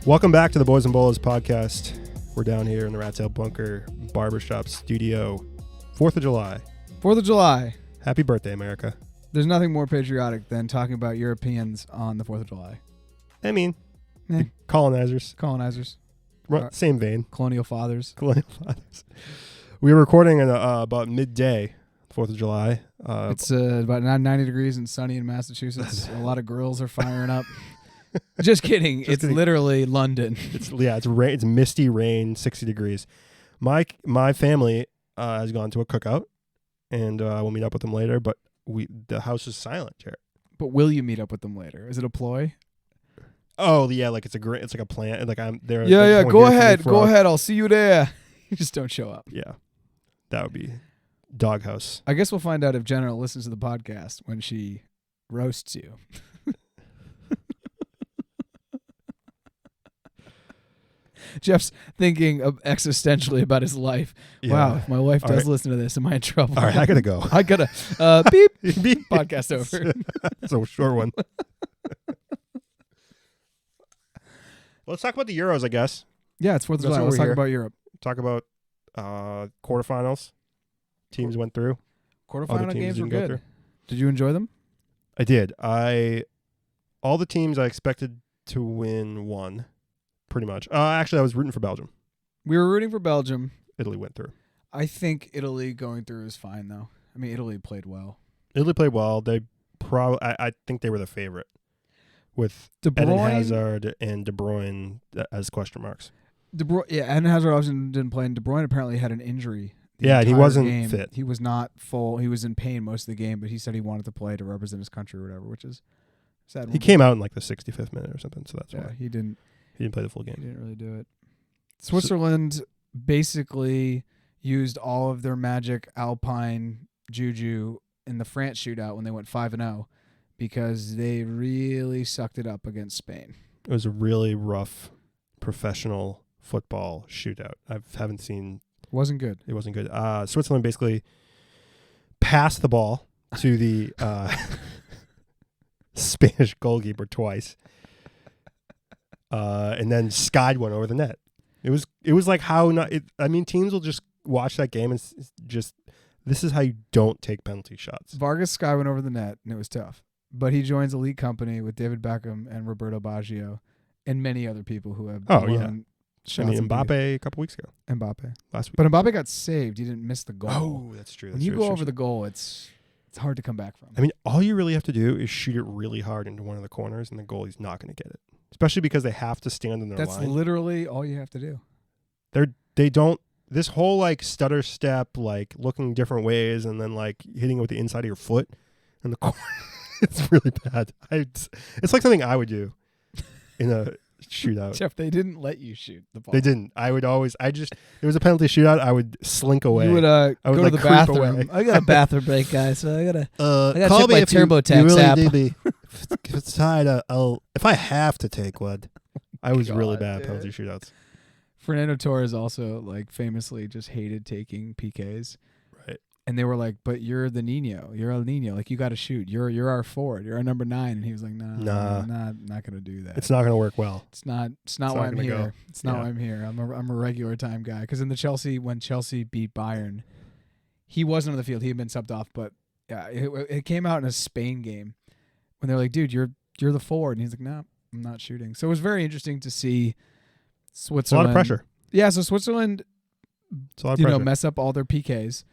Welcome back to the Boys and Bolos podcast. We're down here in the Rat Tail Bunker Barbershop Studio. 4th of July. 4th of July. Happy birthday, America. There's nothing more patriotic than talking about Europeans on the 4th of July. I mean, the colonizers. Colonizers. Same vein. Colonial fathers. Colonial fathers. We were recording at about midday, 4th of July. It's about 90 degrees and sunny in Massachusetts. A lot of grills are firing up. Just kidding. It's literally London. It's misty rain, 60 degrees. My family has gone to a cookout, and we'll meet up with them later. But the house is silent, Jarrett. But will you meet up with them later? Is it a ploy? Oh yeah, like it's like a plant. Like I'm there. Yeah. Go ahead. I'll see you there. You just don't show up. Yeah, that would be doghouse. I guess we'll find out if Jenna listens to the podcast when she roasts you. Jeff's thinking existentially about his life. Yeah. Wow, if my wife does listen to this, am I in trouble? All right, I gotta go. I gotta beep. Beep. Podcast over. It's a short one. Let's talk about the Euros, I guess. Yeah, it's 4th of July. Let's talk about Europe. Talk about quarterfinals. Teams went through. Quarterfinal games were good. Did you enjoy them? I did. All the teams I expected to win won. Pretty much. Actually, I was rooting for Belgium. We were rooting for Belgium. Italy went through. I think Italy going through is fine, though. I mean, Italy played well. They I think they were the favorite with Eden Hazard and De Bruyne as question marks. Eden Hazard obviously didn't play, and De Bruyne apparently had an injury. He wasn't fit. He was not full. He was in pain most of the game, but he said he wanted to play to represent his country or whatever, which is sad. He came out in like the 65th minute or something, so that's why. He didn't play the full game. He didn't really do it. Switzerland basically used all of their magic Alpine juju in the France shootout when they went 5-0 because they really sucked it up against Spain. It was a really rough professional football shootout. I haven't seen. It wasn't good. Switzerland basically passed the ball to the Spanish goalkeeper twice. And then skied one over the net. It was like how not. Teams will just watch that game and just this is how you don't take penalty shots. Vargas skied one over the net, and it was tough. But he joins elite company with David Beckham and Roberto Baggio and many other people who have. Mbappe a couple weeks ago. Mbappe last week, but Mbappe got saved. He didn't miss the goal. Oh, that's true. When you go over the goal, it's hard to come back from. I mean, all you really have to do is shoot it really hard into one of the corners, and the goalie's not going to get it. Especially because they have to stand in their line. That's literally all you have to do. They don't. This whole like stutter step, like looking different ways, and then like hitting it with the inside of your foot in the corner. It's really bad. It's like something I would do in a shootout. Jeff, they didn't let you shoot the ball. They didn't. It was a penalty shootout. I would slink away. You would I would go to the bathroom. Away. I got a bathroom break, guys. So I gotta call check my TurboTax app. If it's tied, if I have to take one. I was really bad at penalty shootouts. Fernando Torres also like famously just hated taking PKs. Right. And they were like, "But you're the Nino. You're El Nino. Like you got to shoot. You're our forward. You're our number 9." And he was like, "Nah, I'm not gonna do that. It's not gonna work well. It's not why I'm here. Go. It's not why I'm here. I'm a regular time guy." Because in the when Chelsea beat Bayern, he wasn't on the field. He had been subbed off. But yeah, it came out in a Spain game when they're like, "Dude, you're the forward," and he's like, "No, I'm not shooting." So it was very interesting to see Switzerland. A lot of pressure. Yeah, so Switzerland, mess up all their PKs.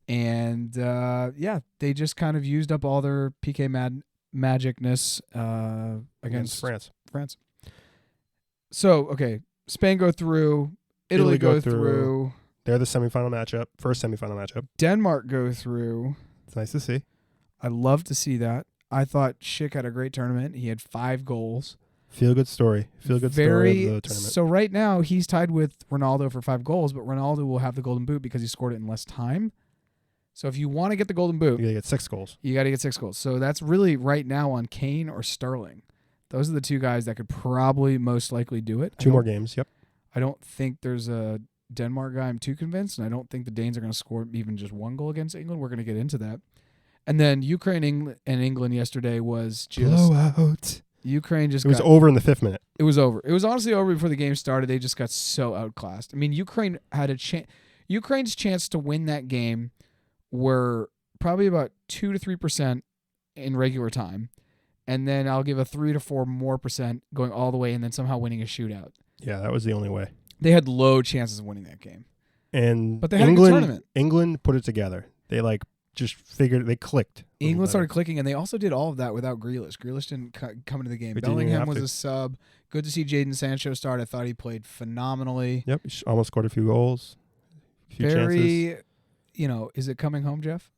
And, they just kind of used up all their PK magicness against France. So, okay, Spain go through. Italy go through. They're the first semifinal matchup. Denmark go through. It's nice to see. I love to see that. I thought Schick had a great tournament. He had 5 goals. Feel good story. Story of the tournament. So right now he's tied with Ronaldo for 5 goals, but Ronaldo will have the golden boot because he scored it in less time. So if you want to get the golden boot, you got to get 6 goals. You got to get 6 goals. So that's really right now on Kane or Sterling. Those are the 2 guys that could probably most likely do it. 2 more games. Yep. I don't think there's a Denmark guy I'm too convinced, and I don't think the Danes are going to score even just 1 goal against England. We're going to get into that. And then Ukraine and England yesterday was just blowout. Ukraine just It was over in the 5th minute. It was over. It was honestly over before the game started. They just got so outclassed. I mean, Ukraine had a chance. Ukraine's chance to win that game were probably about 2 to 3% in regular time, and then I'll give a 3 to 4 more percent going all the way, and then somehow winning a shootout. Yeah, that was the only way. They had low chances of winning that game. But they had a good tournament. England put it together. They just figured they clicked. England started clicking, and they also did all of that without Grealish. Grealish didn't come into the game. Bellingham was a sub. Good to see Jadon Sancho start. I thought he played phenomenally. Yep, he almost scored a few goals. A few chances. Is it coming home, Jeff?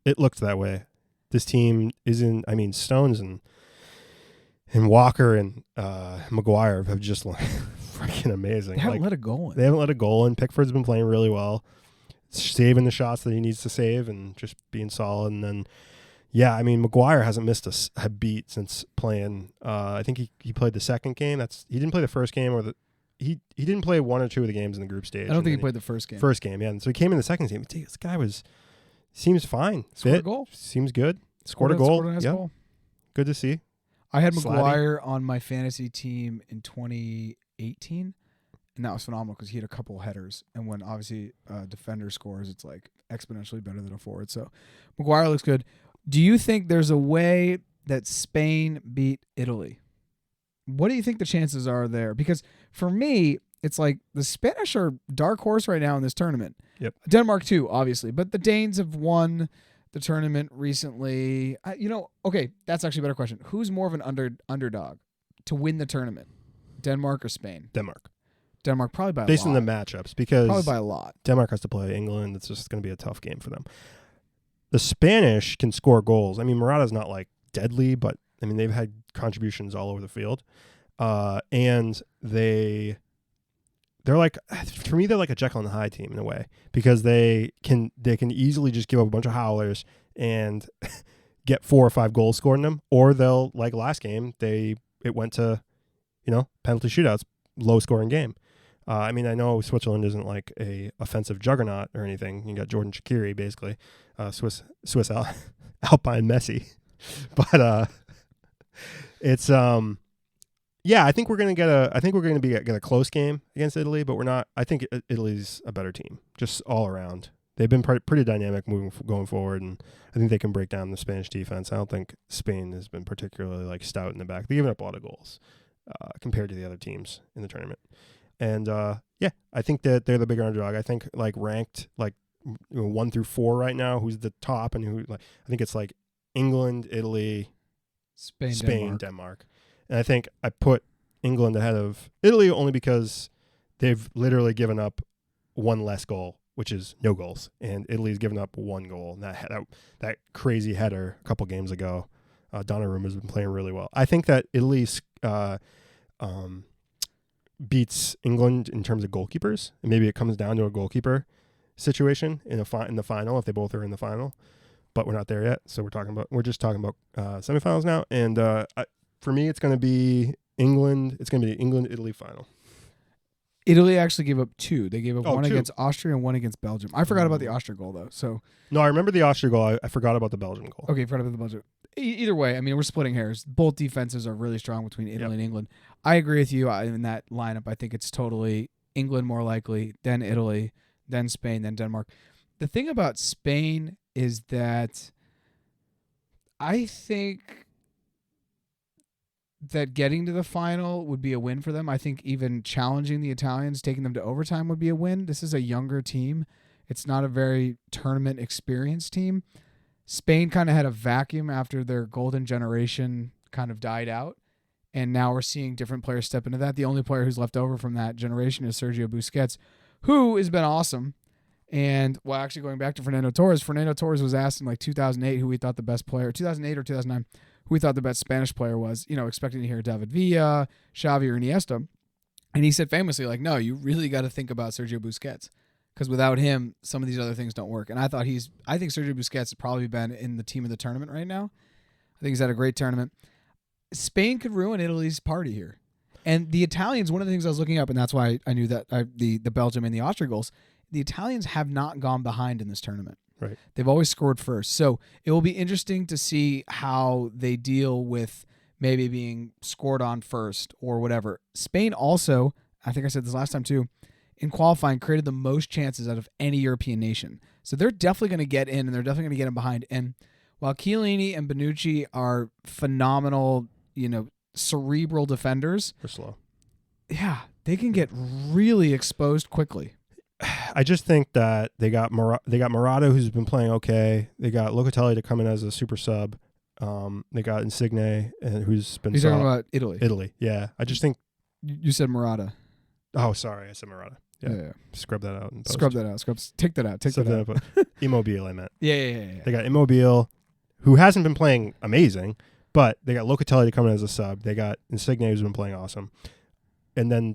It looked that way. This team isn't. I mean, Stones and Walker and Maguire have just freaking amazing. They haven't let a goal in. They haven't let a goal in. Pickford's been playing really well, saving the shots that he needs to save and just being solid. And then, yeah, I mean, Maguire hasn't missed a beat since playing. I think he played the second game. He didn't play the first game he didn't play 1 or 2 of the games in the group stage. I don't think he played the first game. First game, yeah. And so he came in the second game. This guy seems fine. Scored a goal. Seems good. Scored a goal. Scored a nice goal. Good to see. I had Maguire on my fantasy team in 2018, and that was phenomenal because he had a couple headers. And when obviously a defender scores, it's like exponentially better than a forward. So Maguire looks good. Do you think there's a way that Spain beat Italy? What do you think the chances are there? Because for me, it's like the Spanish are dark horse right now in this tournament. Yep. Denmark too, obviously, but the Danes have won the tournament recently. Okay, that's actually a better question. Who's more of an underdog to win the tournament? Denmark or Spain? Denmark Probably by a lot. Based on the matchups, because probably by a lot. Denmark has to play England. It's just going to be a tough game for them. The Spanish can score goals. I mean, Morata's not like deadly, but I mean they've had contributions all over the field, and they're like, for me, they're like a Jekyll and Hyde team in a way, because they can easily just give up a bunch of howlers and get 4 or 5 goals scored in them, or they'll, like last game, it went to penalty shootouts, low scoring game. I mean, I know Switzerland isn't like a offensive juggernaut or anything. You got Jordan Shaqiri, basically, Swiss Alpine Messi, but it's yeah, I think we're gonna get a close game against Italy, but we're not. I think Italy's a better team, just all around. They've been pretty dynamic going forward, and I think they can break down the Spanish defense. I don't think Spain has been particularly like stout in the back. They've given up a lot of goals compared to the other teams in the tournament, and yeah, I think that they're the bigger underdog. I think like ranked like 1 through 4 right now, who's the top, and who I think it's like England, Italy, Spain, Denmark. And I think I put England ahead of Italy only because they've literally given up 1 less goal, which is no goals. And Italy's given up 1 goal. And that crazy header a couple games ago, Donnarumma's been playing really well. I think that Italy beats England in terms of goalkeepers. And maybe it comes down to a goalkeeper situation in the final, if they both are in the final. But we're not there yet. So we're just talking about semifinals now. And for me, it's going to be England. It's going to be England-Italy final. Italy actually gave up 2. They gave up 1 2 against Austria and 1 against Belgium. I forgot about the Austria goal, though. So no, I remember the Austria goal. I forgot about the Belgium goal. Okay, forgot about the Belgium. Either way, I mean, we're splitting hairs. Both defenses are really strong between Italy and England. I agree with you in that lineup. I think it's totally England more likely, then Italy, then Spain, then Denmark. The thing about Spain is that I think that getting to the final would be a win for them. I think even challenging the Italians, taking them to overtime would be a win. This is a younger team. It's not a very tournament experienced team. Spain kind of had a vacuum after their golden generation kind of died out, and now we're seeing different players step into that. The only player who's left over from that generation is Sergio Busquets, who has been awesome. And, well, actually going back to Fernando Torres was asked in like 2008 who he thought the best player, 2008 or 2009, who he thought the best Spanish player was, expecting to hear David Villa, Xavi, or Iniesta. And he said famously, like, no, you really got to think about Sergio Busquets, because without him, some of these other things don't work. And I think Sergio Busquets has probably been in the team of the tournament right now. I think he's had a great tournament. Spain could ruin Italy's party here. And the Italians, one of the things I was looking up, and that's why I knew that the Belgium and the Austria goals, the Italians have not gone behind in this tournament. Right. They've always scored first. So it will be interesting to see how they deal with maybe being scored on first or whatever. Spain also, I think I said this last time too, in qualifying created the most chances out of any European nation. So they're definitely going to get in, and they're definitely going to get in behind. And while Chiellini and Bonucci are phenomenal, cerebral defenders, they're slow. Yeah, they can get really exposed quickly. I just think that they got Morata, who's been playing okay. They got Locatelli to come in as a super sub. They got Insigne, who's been. You're talking about Italy. Italy, yeah. I just think you said Morata. Oh, sorry, I said Morata. Yeah. Scrub that out. Scrub that out. Take that out. Immobile, I meant. Yeah. They got Immobile, who hasn't been playing amazing, but they got Locatelli to come in as a sub. They got Insigne, who's been playing awesome. And then,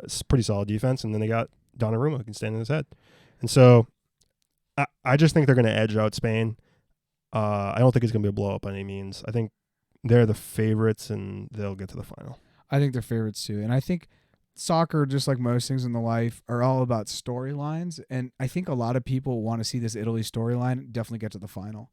it's pretty solid defense. And then they got Donnarumma, who can stand in his head. And so I just think they're going to edge out Spain. I don't think it's going to be a blow-up by any means. I think they're the favorites, and they'll get to the final. I think they're favorites, too. And I think soccer, just like most things in the life, are all about storylines. And I think a lot of people want to see this Italy storyline definitely get to the final.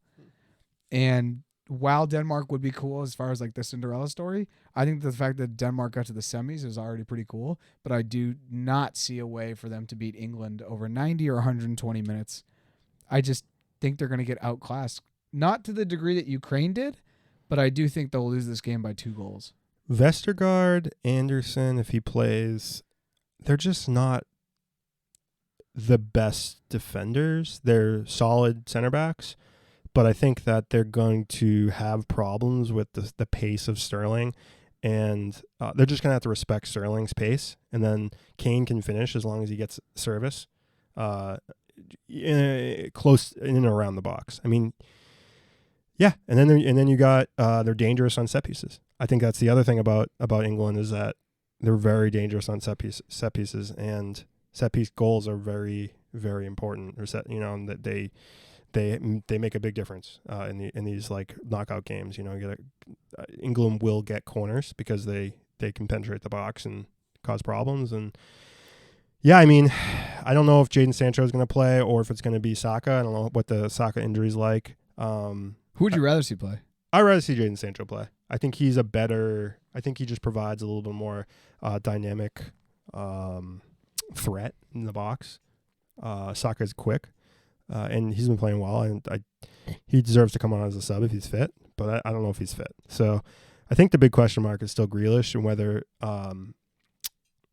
And while Denmark would be cool as far as like the Cinderella story, I think the fact that Denmark got to the semis is already pretty cool. But I do not see a way for them to beat England over 90 or 120 minutes. I just think they're going to get outclassed. Not to the degree that Ukraine did, but I do think they'll lose this game by 2 goals. Vestergaard, Anderson, if he plays, they're just not the best defenders. They're solid center backs, but I think that they're going to have problems with the pace of Sterling, and they're just going to have to respect Sterling's pace, and then Kane can finish as long as he gets service close in and around the box. I mean, yeah, and then you got they're dangerous on set pieces. I think that's the other thing about England is that they're very dangerous on set pieces, and set piece goals are very, very important. Or that they make a big difference in these like knockout games. England will get corners because they can penetrate the box and cause problems. And yeah, I mean, I don't know if Jadon Sancho is going to play or if it's going to be Saka. I don't know what the Saka injury's like. Who would you rather see play? I'd rather see Jadon Sancho play. I think he's I think he just provides a little bit more dynamic threat in the box. Saka is quick, and he's been playing well, and he deserves to come on as a sub if he's fit, but I don't know if he's fit. So I think the big question mark is still Grealish and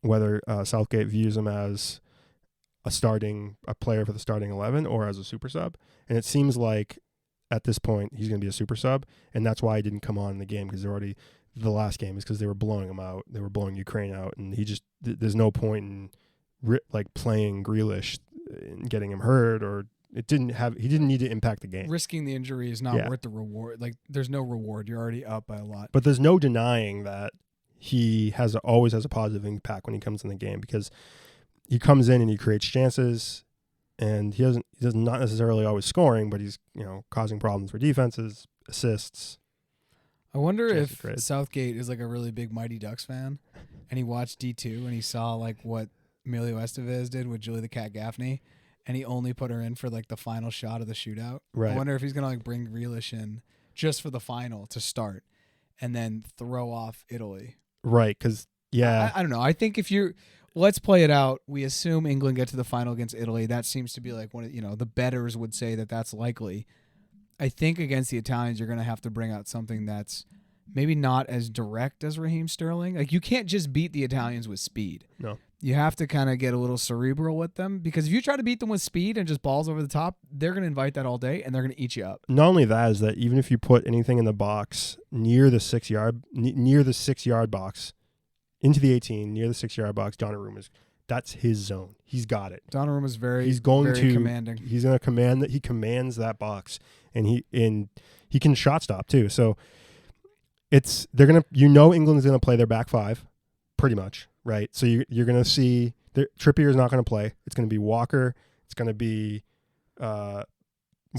whether Southgate views him as a player for the starting 11 or as a super sub. And it seems like at this point he's going to be a super sub, and that's why he didn't come on in the game, because the last game is because they were blowing him out. They were blowing Ukraine out, and there's no point in playing Grealish and getting him hurt, or he didn't need to impact the game. Risking the injury is not worth the reward. Like, there's no reward. You're already up by a lot. But there's no denying that he always has a positive impact when he comes in the game, because he comes in and he creates chances, and he does not necessarily always scoring, but he's causing problems for defenses, assists. I wonder if Southgate is like a really big Mighty Ducks fan, and he watched D2 and he saw like what Emilio Estevez did with Julie the Cat Gaffney, and he only put her in for like the final shot of the shootout. Right. I wonder if he's gonna like bring Grealish in just for the final to start, and then throw off Italy. Right, because I don't know. I think let's play it out. We assume England get to the final against Italy. That seems to be like one of the bettors would say that that's likely. I think against the Italians, you're going to have to bring out something that's maybe not as direct as Raheem Sterling. Like, you can't just beat the Italians with speed. No. You have to kind of get a little cerebral with them, because if you try to beat them with speed and just balls over the top, they're going to invite that all day, and they're going to eat you up. Not only that, is that even if you put anything in the box near the 6-yard box, into the 18, near the 6-yard box, Donnarumma's, that's his zone. He's got it. Donnarumma's very commanding. He's going to command that. He commands that box, and he can shot stop too. So England's going to play their back five, pretty much, right? So you're going to see Trippier is not going to play. It's going to be Walker. It's going to be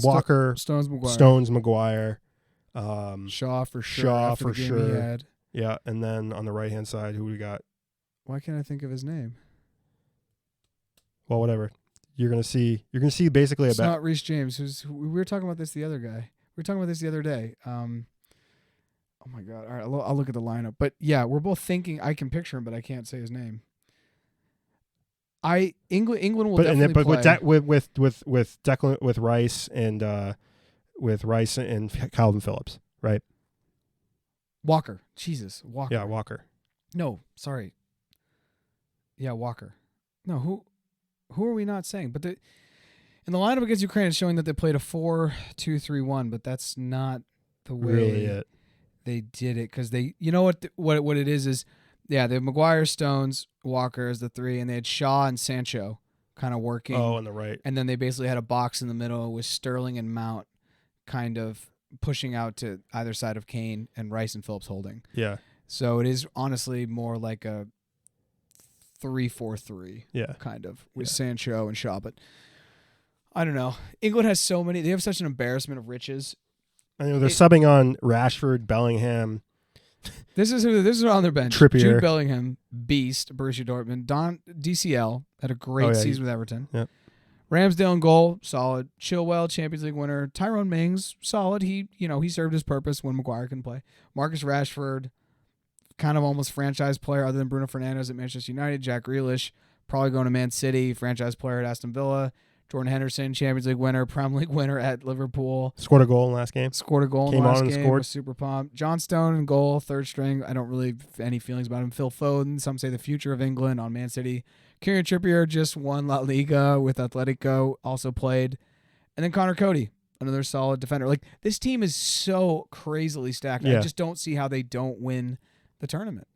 Walker, Stones, Maguire, Shaw for sure. Shaw for sure. Yeah, and then on the right-hand side, who we got? Why can't I think of his name? Well, whatever. You're gonna see basically it's not Reece James. We were talking about this the other day. Oh Oh my God! All right, I'll look at the lineup. But yeah, we're both thinking. I can picture him, but I can't say his name. England will definitely play. with Declan, with Rice and Calvin Phillips, right? Walker. Jesus, Walker. Yeah, Walker. No, sorry. Yeah, Walker. No, who are we not saying? But in the lineup against Ukraine, it's showing that they played a 4-2-3-1, but that's not the way Really they did it, because they, you know what it is yeah, they have Maguire, Stones, Walker as the three, and they had Shaw and Sancho kind of working. Oh, on the right. And then they basically had a box in the middle with Sterling and Mount kind of pushing out to either side of Kane, and Rice and Phillips holding. Yeah. So it is honestly more like a 3-4-3. Yeah. Kind of with Sancho and Shaw, but I don't know. England has so many. They have such an embarrassment of riches. I know they're subbing on Rashford, Bellingham. This is on their bench. Trippier. Jude Bellingham, beast, Borussia Dortmund. DCL had a great season with Everton. Yep. Ramsdale in goal, solid. Chilwell, Champions League winner. Tyrone Mings, solid. He served his purpose when Maguire couldn't play. Marcus Rashford, kind of almost franchise player other than Bruno Fernandes at Manchester United. Jack Grealish, probably going to Man City, franchise player at Aston Villa. Jordan Henderson, Champions League winner, Premier League winner at Liverpool. Scored a goal in the last game. Scored a goal in the last game. Was super pumped. John Stone in goal, third string. I don't really have any feelings about him. Phil Foden, some say the future of England on Man City. Kieran Trippier just won La Liga with Atletico, also played. And then Connor Cody, another solid defender. Like, this team is so crazily stacked. Yeah. I just don't see how they don't win the tournament.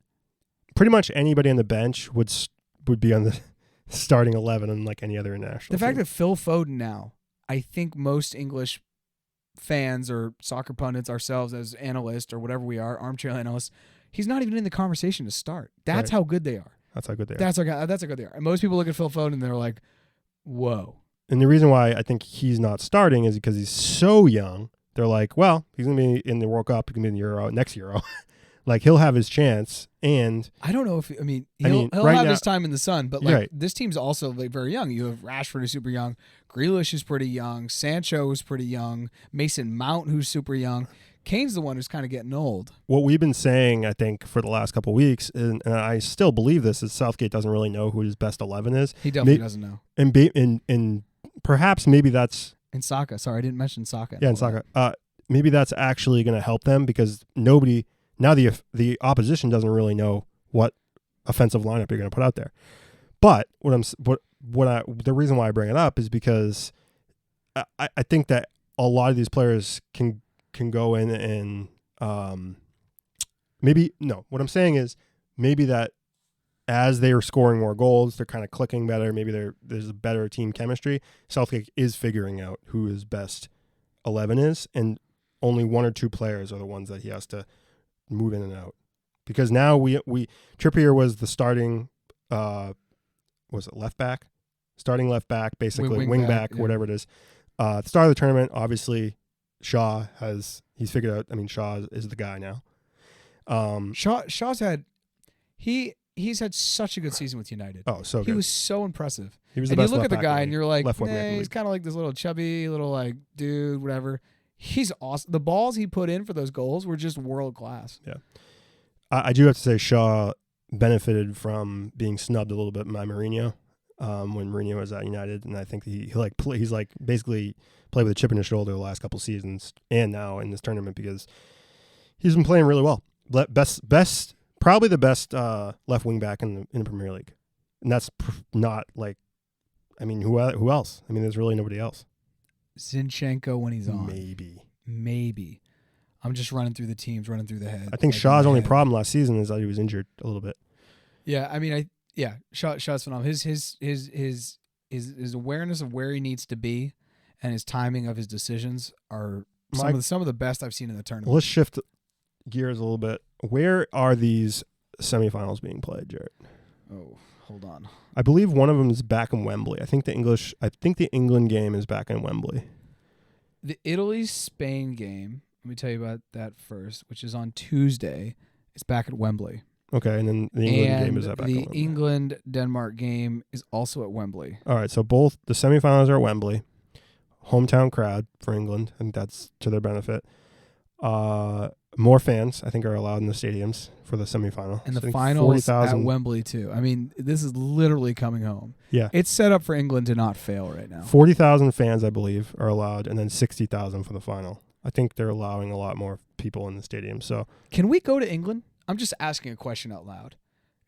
Pretty much anybody on the bench would be on the starting 11 in like any other international The fact team. that Phil Foden now, I think most English fans or soccer pundits, ourselves as analysts or whatever we are, armchair analysts, he's not even in the conversation to start. That's how good they are. That's how good they are. That's how good they are. And most people look at Phil Foden and they're like, whoa. And the reason why I think he's not starting is because he's so young. They're like, well, he's going to be in the World Cup. He's going to be in the Euro, next Euro. Like, he'll have his chance, and I don't know if he'll right have now, his time in the sun, but like this team's also like very young. You have Rashford, who's super young, Grealish is pretty young, Sancho is pretty young, Mason Mount, who's super young. Kane's the one who's kind of getting old. What we've been saying, I think, for the last couple of weeks, and I still believe this, is Southgate doesn't really know who his best 11 is. He definitely doesn't know. And perhaps maybe that's in Saka. Sorry, I didn't mention Saka. Yeah, in Saka. Maybe that's actually going to help them, because nobody. Now the opposition doesn't really know what offensive lineup you're going to put out there. But the reason why I bring it up is because I think that a lot of these players can go in and what I'm saying is maybe that as they are scoring more goals, they're kind of clicking better. Maybe there's a better team chemistry. Southgate is figuring out who his best 11 is, and only one or two players are the ones that he has to move in and out, because now we Trippier was the starting was it left back, starting left back, basically wing back, whatever it is. At the start of the tournament, obviously he's figured out. I mean, Shaw is the guy now. Shaw's had he's had such a good season with United. Oh, so good. He was so impressive. He was the and best. You look at the guy and you're like, he's kind of like this little chubby little like dude, whatever. He's awesome. The balls he put in for those goals were just world class. Yeah. I do have to say Shaw benefited from being snubbed a little bit by Mourinho when Mourinho was at United, and I think he's like basically played with a chip in his shoulder the last couple seasons and now in this tournament, because he's been playing really well. Probably the best left wing back in the Premier League, and that's not like, I mean, who else? I mean, there's really nobody else. Zinchenko when he's on. Maybe. I'm just running through the teams, running through the head. I think Shaw's only problem last season is that he was injured a little bit. Yeah, I mean, Shaw's phenomenal. His awareness of where he needs to be and his timing of his decisions are some of the best I've seen in the tournament. Let's shift gears a little bit. Where are these semifinals being played, Jarrett? Oh, hold on. I believe one of them is back in Wembley. I think the England game is back in Wembley. The Italy-Spain game, let me tell you about that first, which is on Tuesday. It's back at Wembley. Okay, and then the England game is back at Wembley. The England-Denmark game is also at Wembley. All right, so both the semifinals are at Wembley. Hometown crowd for England, and that's to their benefit. More fans, I think, are allowed in the stadiums for the semifinal. And so the finals at Wembley, too. I mean, this is literally coming home. Yeah. It's set up for England to not fail right now. 40,000 fans, I believe, are allowed, and then 60,000 for the final. I think they're allowing a lot more people in the stadium. So, can we go to England? I'm just asking a question out loud.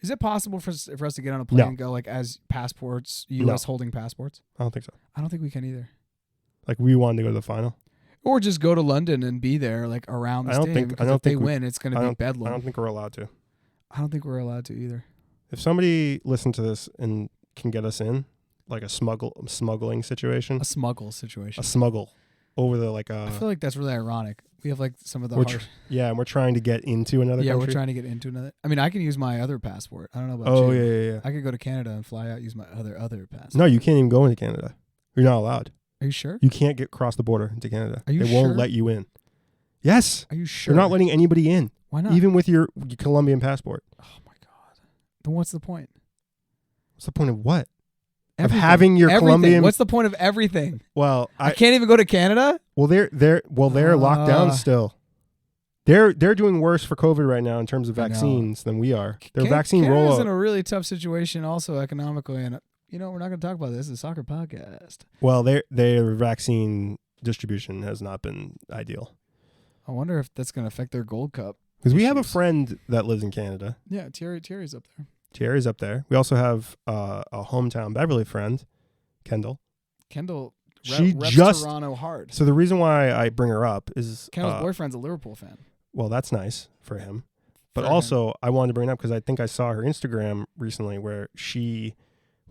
Is it possible for us to get on a plane and go, like, as passports, U.S. holding passports? I don't think so. I don't think we can either. Like, we wanted to go to the final? Or just go to London and be there, like, around the stadium. Because if they win, it's going to be bedlam. I don't think we're allowed to. I don't think we're allowed to either. If somebody listens to this and can get us in, like a smuggling situation. A smuggle situation. A smuggle over the, like, I feel like that's really ironic. We have, like, some of the and we're trying to get into another country. Yeah, we're trying to get into another. I mean, I can use my other passport. I don't know about you. Oh, yeah. I could go to Canada and fly out, use my other passport. No, you can't even go into Canada. You're not allowed. Are you sure? You can't across the border into Canada. Are you They sure? won't let you in. Yes. Are you sure? They're not letting anybody in. Why not? Even with your Colombian passport. Oh, my God. Then what's the point? What's the point of what? Everything. Of having your Colombian. What's the point of everything? Well, I can't even go to Canada? Well, they're locked down still. They're doing worse for COVID right now in terms of vaccines than we are. Their vaccine rollout. Canada's in a really tough situation also economically, and we're not going to talk about this. It's a soccer podcast. Well, their vaccine distribution has not been ideal. I wonder if that's going to affect their Gold Cup. Because we have a friend that lives in Canada. Yeah, Thierry's up there. Thierry's up there. We also have a hometown Beverly friend, Kendall. She reps Toronto hard. So the reason why I bring her up is Kendall's boyfriend's a Liverpool fan. Well, that's nice for him. But also, I wanted to bring it up because I think I saw her Instagram recently where she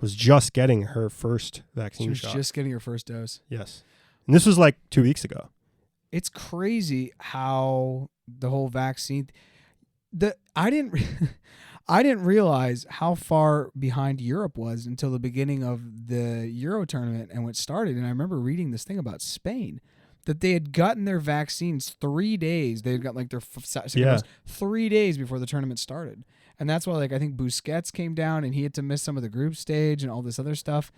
was just getting her first vaccine shot. She was just getting her first dose. Yes. And this was like 2 weeks ago. It's crazy how the whole vaccine... I didn't realize how far behind Europe was until the beginning of the Euro tournament and when it started. And I remember reading this thing about Spain, that they had gotten their vaccines 3 days. They had got like their dose 3 days before the tournament started. And that's why, like, I think Busquets came down and he had to miss some of the group stage and all this other stuff.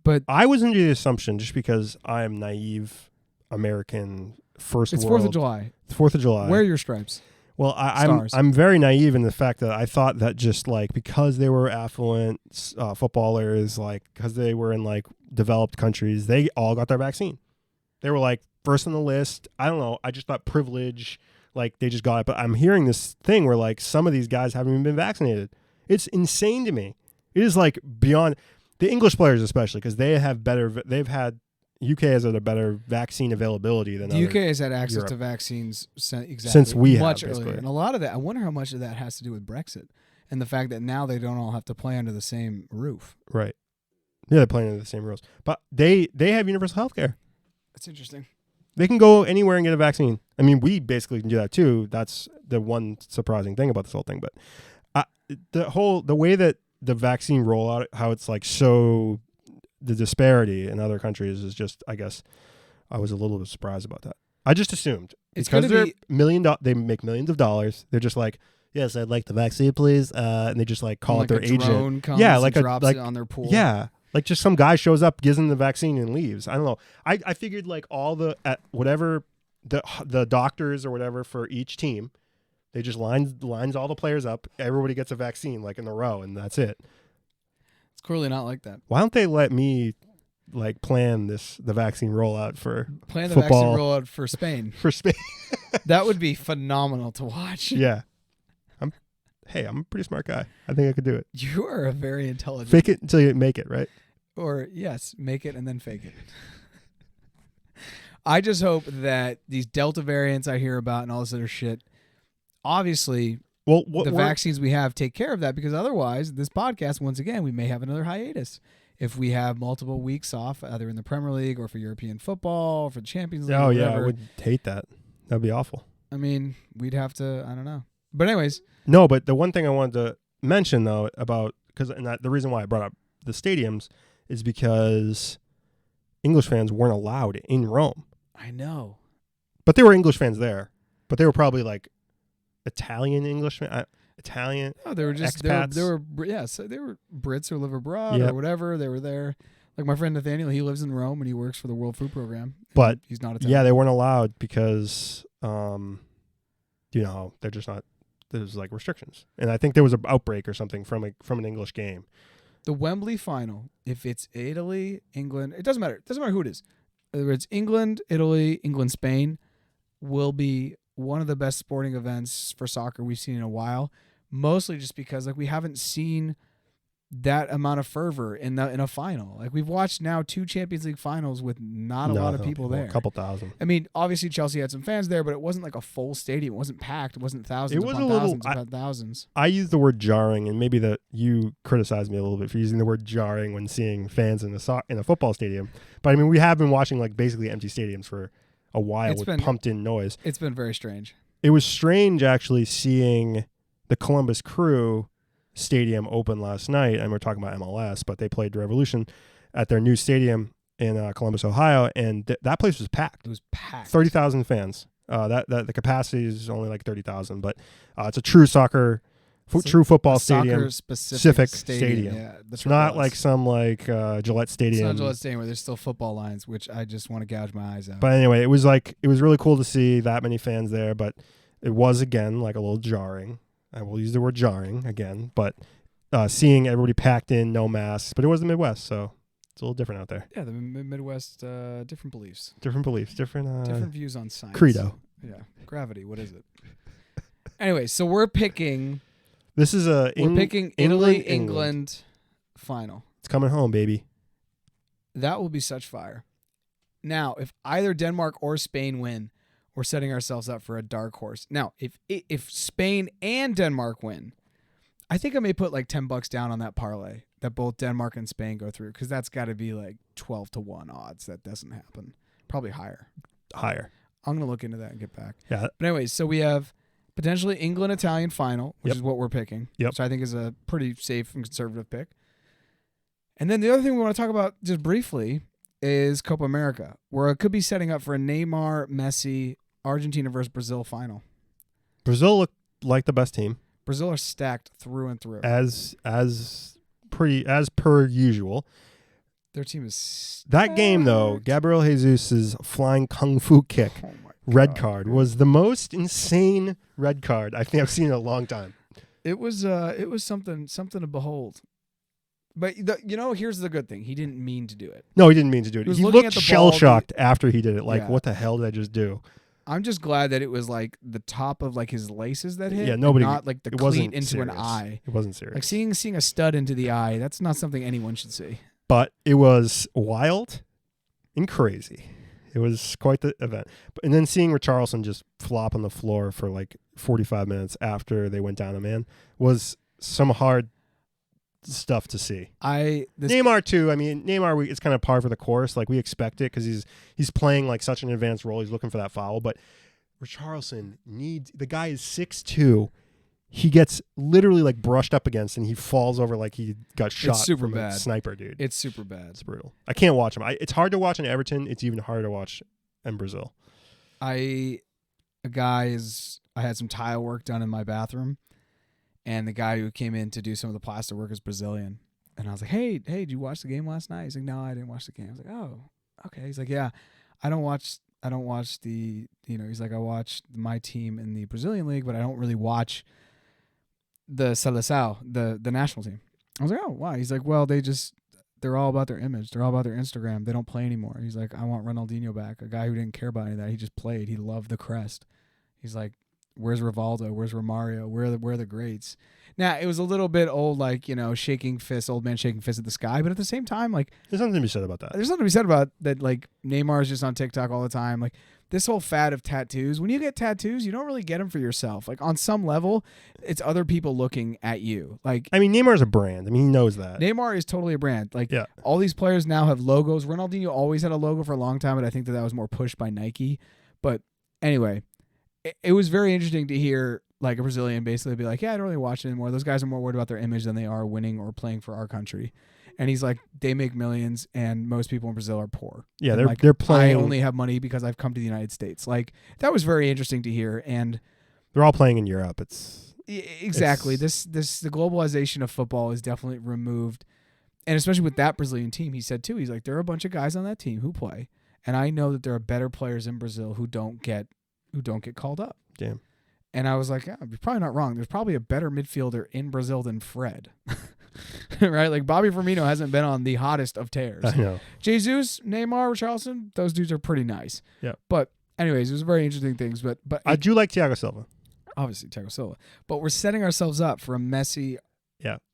But I was under the assumption, just because I am naive American first it's world. 4th of July. It's 4th of July. Wear your stripes. Well, I'm very naive in the fact that I thought that just like because they were affluent footballers, like because they were in like developed countries, they all got their vaccine. They were like first on the list. I don't know. I just thought privilege, like they just got it. But I'm hearing this thing where like some of these guys haven't even been vaccinated. It's insane to me. It is like beyond the English players, especially because they have better. They've had. UK has had a better vaccine availability than the UK has had access Europe. to vaccines since we much have, earlier, and a lot of that. I wonder how much of that has to do with Brexit and the fact that now they don't all have to play under the same roof. Right. Yeah, they're playing under the same rules, but they have universal health care. That's interesting. They can go anywhere and get a vaccine. I mean, we basically can do that too. That's the one surprising thing about this whole thing. But the way that the vaccine rollout, how it's like so. The disparity in other countries is just, I guess, I was a little bit surprised about that. I just assumed it's because they're they make millions of dollars. They're just like, yes, I'd like the vaccine, please, and they just like call like it their a drone agent. Comes yeah, and like drops like it on their pool. Yeah, like just some guy shows up, gives them the vaccine, and leaves. I don't know. I figured like all the whatever the doctors or whatever for each team, they just lines all the players up. Everybody gets a vaccine like in a row, and that's it. Clearly not like that. Why don't they let me like plan the vaccine rollout for the football. Vaccine rollout for Spain? For Spain. That would be phenomenal to watch. Yeah. I'm a pretty smart guy. I think I could do it. You are a very intelligent. Fake it until you make it, right? Or yes, make it and then fake it. I just hope that these Delta variants I hear about and all this other shit, obviously the vaccines we have take care of that, because otherwise this podcast, once again, we may have another hiatus if we have multiple weeks off, either in the Premier League or for European football or for the Champions League. Oh yeah, I would hate that. That'd be awful. I mean, we'd have to, I don't know. But anyways. No, but the one thing I wanted to mention though about, the reason why I brought up the stadiums is because English fans weren't allowed in Rome. I know. But there were English fans there. But they were probably like Italian Englishmen, Italian. Oh, they were just expats. They were Brits who live abroad or whatever. They were there. Like my friend Nathaniel, he lives in Rome and he works for the World Food Program. But he's not Italian. Yeah, they weren't allowed because they're just not. There's like restrictions, and I think there was an outbreak or something from an English game. The Wembley final, if it's Italy, England, it doesn't matter. It doesn't matter who it is. Whether it's England, Italy, England, Spain, will be one of the best sporting events for soccer we've seen in a while. Mostly just because like we haven't seen that amount of fervor in a final. Like we've watched now 2 Champions League finals with not a lot of people there. A couple thousand. I mean, obviously Chelsea had some fans there, but it wasn't like a full stadium. It wasn't packed. It wasn't thousands upon thousands upon thousands. I use the word jarring, and maybe that you criticize me a little bit for using the word jarring when seeing fans in a football stadium. But I mean, we have been watching like basically empty stadiums for a while with pumped in noise. It's been very strange. It was strange actually seeing the Columbus Crew stadium open last night, and we're talking about MLS, but they played the Revolution at their new stadium in Columbus, Ohio, and that place was packed. It was packed. 30,000 fans. That the capacity is only like 30,000, but it's a true true football stadium, specific stadium. Yeah, it's not like some Gillette Stadium. It's not Gillette Stadium where there's still football lines, which I just want to gouge my eyes out. But anyway, it was really cool to see that many fans there, but it was again like a little jarring. I will use the word jarring again, but seeing everybody packed in, no masks, but it was the Midwest, so it's a little different out there. Yeah, the Midwest, different beliefs. Different views on science. Credo. Yeah, gravity. What is it? Anyway, so we're picking. This is we're picking Italy, England final. It's coming home, baby. That will be such fire. Now, if either Denmark or Spain win, we're setting ourselves up for a dark horse. Now, if Spain and Denmark win, I think I may put like $10 down on that parlay that both Denmark and Spain go through, because that's got to be like 12-1 odds that doesn't happen. Probably higher. Higher. I'm gonna look into that and get back. Yeah. But anyways, so we have potentially England-Italian final, which is what we're picking, which I think is a pretty safe and conservative pick. And then the other thing we want to talk about just briefly is Copa America, where it could be setting up for a Neymar, Messi, Argentina versus Brazil final. Brazil looked like the best team. Brazil are stacked through and through. As per usual. Their team is stacked. That game though, Gabriel Jesus' flying kung fu kick, red card, was the most insane red card I think I've seen in a long time. It was something to behold. But here's the good thing: he didn't mean to do it. No, he didn't mean to do it. He looked shell shocked after he did it. Like, what the hell did I just do? I'm just glad that it was like the top of like his laces that hit. Yeah, nobody. Not like the cleat into serious. An eye. It wasn't serious. Like seeing a stud into the eye. That's not something anyone should see. But it was wild and crazy. It was quite the event. And then seeing Richarlison just flop on the floor for like 45 minutes after they went down a man was some hard stuff to see. Neymar too. I mean, Neymar, it's kind of par for the course. Like we expect it because he's playing like such an advanced role. He's looking for that foul. But Richarlison the guy is 6'2". He gets literally like brushed up against and he falls over like he got shot from a sniper, dude. It's super bad. It's brutal. I can't watch him. It's hard to watch in Everton. It's even harder to watch in Brazil. I had some tile work done in my bathroom. And the guy who came in to do some of the plaster work is Brazilian. And I was like, hey, did you watch the game last night? He's like, no, I didn't watch the game. I was like, oh, okay. He's like, yeah, I don't watch the, he's like, I watch my team in the Brazilian league, but I don't really watch the Seleção, the national team. I was like, oh, wow. He's like, well, they're all about their image. They're all about their Instagram. They don't play anymore. He's like, I want Ronaldinho back, a guy who didn't care about any of that. He just played. He loved the crest. He's like, where's Rivaldo? Where's Romario? Where are the greats? Now, it was a little bit old, like, old man shaking fists at the sky, but at the same time, like... There's something to be said about that. There's something to be said about that, like, Neymar is just on TikTok all the time. Like, this whole fad of tattoos, when you get tattoos, you don't really get them for yourself. Like, on some level, it's other people looking at you. Like, I mean, Neymar's a brand. I mean, he knows that. Neymar is totally a brand. Like, all these players now have logos. Ronaldinho always had a logo for a long time, but I think that was more pushed by Nike. But anyway... It was very interesting to hear like a Brazilian basically be like, yeah, I don't really watch it anymore. Those guys are more worried about their image than they are winning or playing for our country. And he's like, they make millions and most people in Brazil are poor. Yeah, and they're playing. I only have money because I've come to the United States. Like that was very interesting to hear. And they're all playing in Europe. Exactly. The globalization of football is definitely removed. And especially with that Brazilian team, he said too, he's like, there are a bunch of guys on that team who play. And I know that there are better players in Brazil who don't get who don't get called up. Damn. And I was like, yeah, you're probably not wrong. There's probably a better midfielder in Brazil than Fred. Right? Like Bobby Firmino hasn't been on the hottest of tears. I know. Jesus, Neymar, Richarlison, those dudes are pretty nice. Yeah. But anyways, it was very interesting things. But I do like Thiago Silva. Obviously Thiago Silva. But we're setting ourselves up for a messy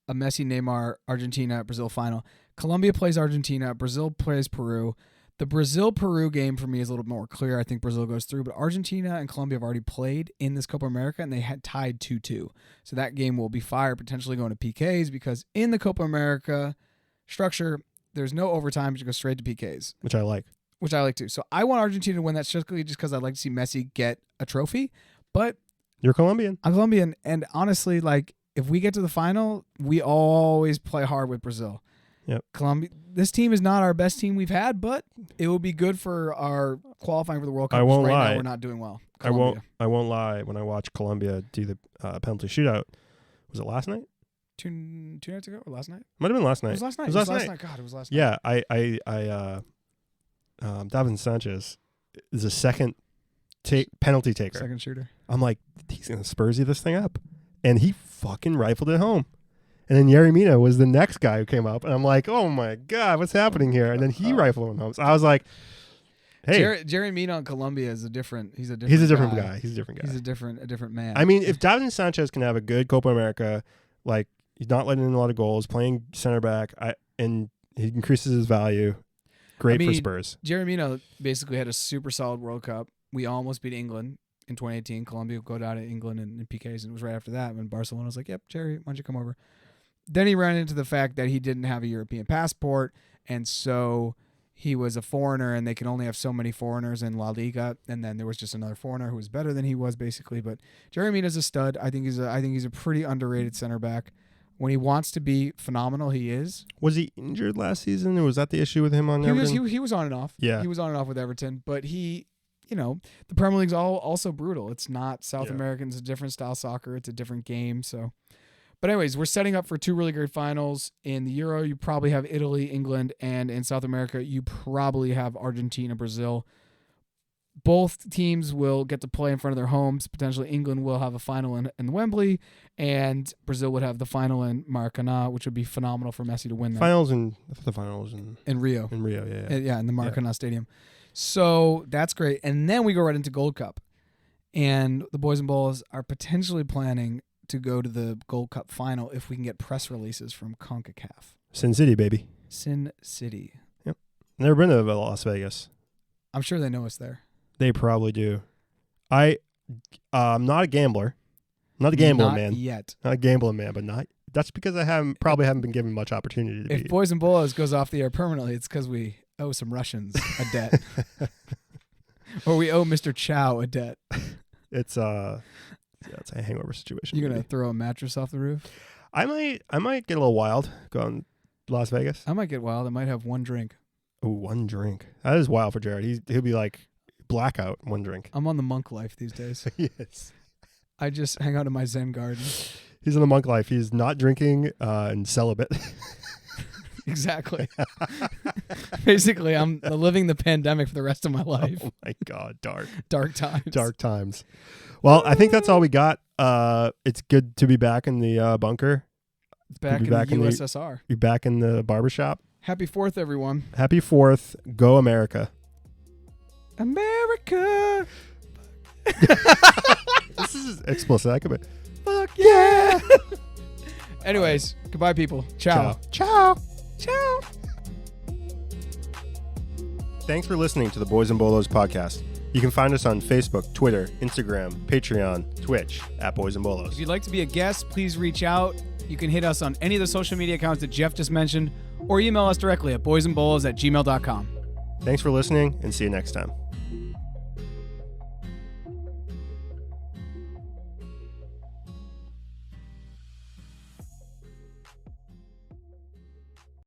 Neymar Argentina Brazil final. Colombia plays Argentina, Brazil plays Peru. The Brazil-Peru game for me is a little more clear. I think Brazil goes through, but Argentina and Colombia have already played in this Copa America, and they had tied 2-2. So that game will be fire, potentially going to PKs, because in the Copa America structure, there's no overtime, but you go straight to PKs. Which I like. Which I like too. So I want Argentina to win that strictly just because I'd like to see Messi get a trophy. But you're Colombian. I'm Colombian, and honestly, like, if we get to the final, we always play hard with Brazil. Yep. Colombia. This team is not our best team we've had, but it will be good for our qualifying for the World Cup. I won't lie. Now we're not doing well. Colombia. I won't lie. When I watched Colombia do the penalty shootout, was it last night? Two nights ago or last night? Might have been last night. It was last night. It was last night. God, it was last night. Yeah, Davinson Sanchez is a second penalty taker. Second shooter. I'm like, he's gonna Spursy this thing up, and he fucking rifled it home. And then Yerry Mina was the next guy who came up, and I'm like, oh my god, what's happening here? And then he rifled it home. So I was like, hey, Jerry Mina in Colombia is a different. He's a different guy. He's a different guy. He's a different man. I mean, if Davinson Sanchez can have a good Copa America, like he's not letting in a lot of goals, playing center back, and he increases his value. Great for Spurs. Jerry Mina basically had a super solid World Cup. We almost beat England in 2018. Colombia go down to England in PKs, and it was right after that when Barcelona was like, yep, Jerry, why don't you come over? Then he ran into the fact that he didn't have a European passport, and so he was a foreigner, and they can only have so many foreigners in La Liga. And then there was just another foreigner who was better than he was, basically. But Jerry Mina's a stud. I think he's a pretty underrated center back. When he wants to be phenomenal, he is. Was he injured last season, or was that the issue with him on Everton? He was on and off. Yeah, he was on and off with Everton, but he. You know, the Premier League's also brutal. It's not South American. It's a different style soccer. It's a different game. So. But anyways, we're setting up for two really great finals. In the Euro, you probably have Italy, England, and in South America, you probably have Argentina, Brazil. Both teams will get to play in front of their homes. Potentially, England will have a final in Wembley, and Brazil would have the final in Maracanã, which would be phenomenal for Messi to win that. The finals in Rio. In Rio, in the Maracanã Stadium. So that's great. And then we go right into Gold Cup. And the Boys and Bolos are potentially planning to go to the Gold Cup final if we can get press releases from CONCACAF. Sin City, baby. Sin City. Yep. Never been to Las Vegas. I'm sure they know us there. They probably do. I'm not a gambler. Not a gambling man. Yet. Not a gambling man, but not. That's because I haven't been given much opportunity to be. If Boys and Bolos goes off the air permanently, it's because we owe some Russians a debt. Or we owe Mr. Chow a debt. It's a hangover situation. You're gonna throw a mattress off the roof? I might get a little wild going to Las Vegas. I might get wild. I might have one drink. Oh, one drink. That is wild for Jarrett. He'll be like blackout, one drink. I'm on the monk life these days. Yes. I just hang out in my Zen garden. He's in the monk life. He's not drinking and celibate. Exactly. Basically, I'm living the pandemic for the rest of my life. Oh my God, dark times. Dark times. Well, I think that's all we got. It's good to be back in the bunker. Back in the USSR. Be back in the barbershop. Happy 4th, everyone. Happy 4th. Go America. America. This is explicit. I could be. Fuck yeah. Anyways, goodbye, people. Ciao. Ciao. Ciao. Thanks for listening to the Boys and Bolos podcast. You can find us on Facebook, Twitter, Instagram, Patreon, Twitch at Boys and Bolos. If you'd like to be a guest, please reach out. You can hit us on any of the social media accounts that Jeff just mentioned, or email us directly at boysandbolos@gmail.com. Thanks for listening, and see you next time.